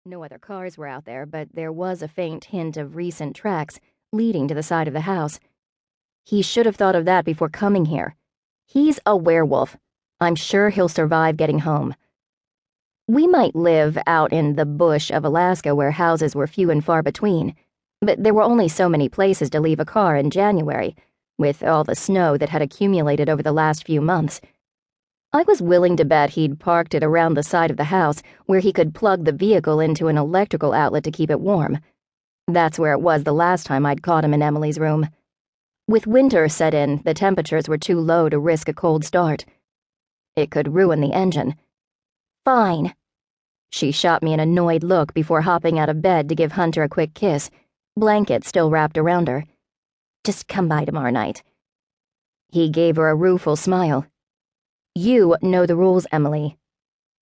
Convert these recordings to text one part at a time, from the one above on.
No other cars were out there, but there was a faint hint of recent tracks leading to the side of the house. He should have thought of that before coming here. He's a werewolf. I'm sure he'll survive getting home. We might live out in the bush of Alaska where houses were few and far between, but there were only so many places to leave a car in January, with all the snow that had accumulated over the last few months. I was willing to bet he'd parked it around the side of the house where he could plug the vehicle into an electrical outlet to keep it warm. That's where it was the last time I'd caught him in Emily's room. With winter set in, the temperatures were too low to risk a cold start. It could ruin the engine. Fine. She shot me an annoyed look before hopping out of bed to give Hunter a quick kiss, blanket still wrapped around her. Just come by tomorrow night. He gave her a rueful smile. You know the rules, Emily.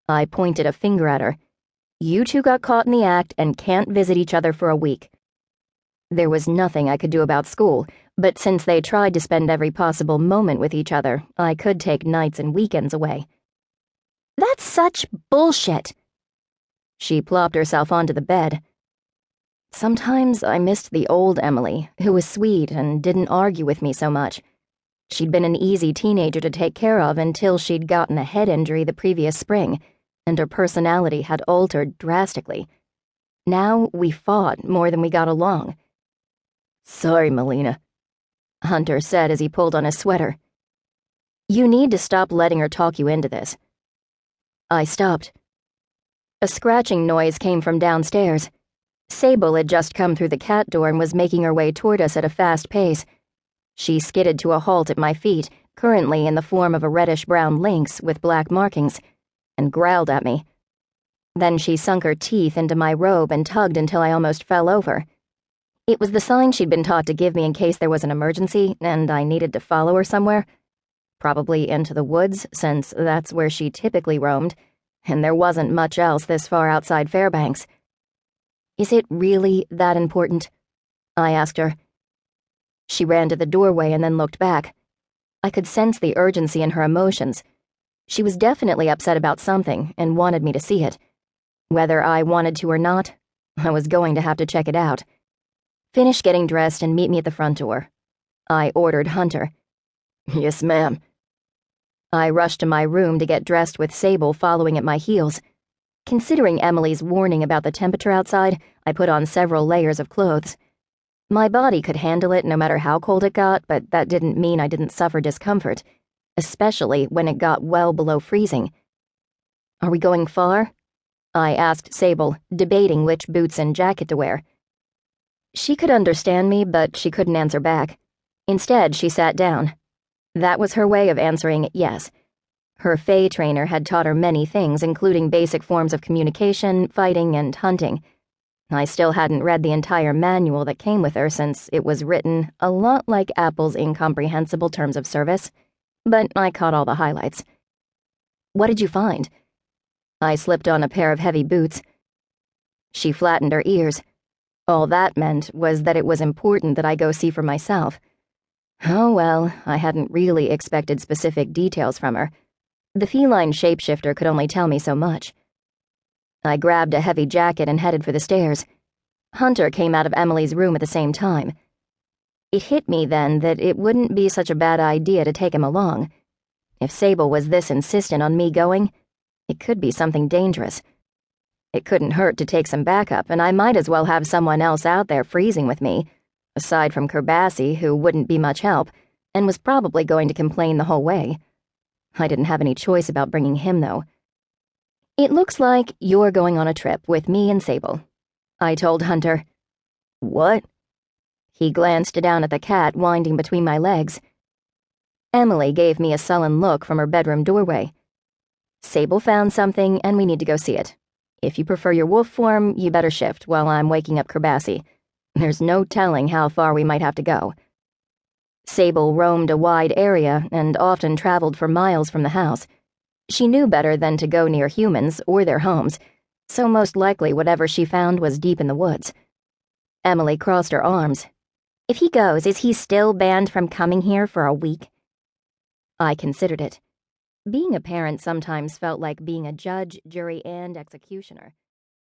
I pointed a finger at her. You two got caught in the act and can't visit each other for a week. There was nothing I could do about school, but since they tried to spend every possible moment with each other, I could take nights and weekends away. That's such bullshit. She plopped herself onto the bed. Sometimes I missed the old Emily, who was sweet and didn't argue with me so much. She'd been an easy teenager to take care of until she'd gotten a head injury the previous spring, and her personality had altered drastically. Now we fought more than we got along. Sorry, Melena, Hunter said as he pulled on his sweater. You need to stop letting her talk you into this. I stopped. A scratching noise came from downstairs. Sable had just come through the cat door and was making her way toward us at a fast pace. She skidded to a halt at my feet, currently in the form of a reddish-brown lynx with black markings, and growled at me. Then she sunk her teeth into my robe and tugged until I almost fell over. It was the sign she'd been taught to give me in case there was an emergency and I needed to follow her somewhere. Probably into the woods, since that's where she typically roamed, and there wasn't much else this far outside Fairbanks. Is it really that important? I asked her. She ran to the doorway and then looked back. I could sense the urgency in her emotions. She was definitely upset about something and wanted me to see it. Whether I wanted to or not, I was going to have to check it out. Finish getting dressed and meet me at the front door. I ordered Hunter. Yes, ma'am. I rushed to my room to get dressed with Sable following at my heels. Considering Emily's warning about the temperature outside, I put on several layers of clothes. My body could handle it no matter how cold it got, but that didn't mean I didn't suffer discomfort, especially when it got well below freezing. Are we going far? I asked Sable, debating which boots and jacket to wear. She could understand me, but she couldn't answer back. Instead, she sat down. That was her way of answering yes. Her Fae trainer had taught her many things, including basic forms of communication, fighting, and hunting. I still hadn't read the entire manual that came with her since it was written a lot like Apple's incomprehensible terms of service, but I caught all the highlights. What did you find? I slipped on a pair of heavy boots. She flattened her ears. All that meant was that it was important that I go see for myself. Oh well, I hadn't really expected specific details from her. The feline shapeshifter could only tell me so much. I grabbed a heavy jacket and headed for the stairs. Hunter came out of Emily's room at the same time. It hit me then that it wouldn't be such a bad idea to take him along. If Sable was this insistent on me going, it could be something dangerous. It couldn't hurt to take some backup, and I might as well have someone else out there freezing with me, aside from Kerbassi, who wouldn't be much help, and was probably going to complain the whole way. I didn't have any choice about bringing him, though. It looks like you're going on a trip with me and Sable, I told Hunter. What? He glanced down at the cat winding between my legs. Emily gave me a sullen look from her bedroom doorway. Sable found something, and we need to go see it. If you prefer your wolf form, you better shift while I'm waking up Kerbassi. There's no telling how far we might have to go. Sable roamed a wide area and often traveled for miles from the house. She knew better than to go near humans or their homes, so most likely whatever she found was deep in the woods. Emily crossed her arms. If he goes, is he still banned from coming here for a week? I considered it. Being a parent sometimes felt like being a judge, jury, and executioner.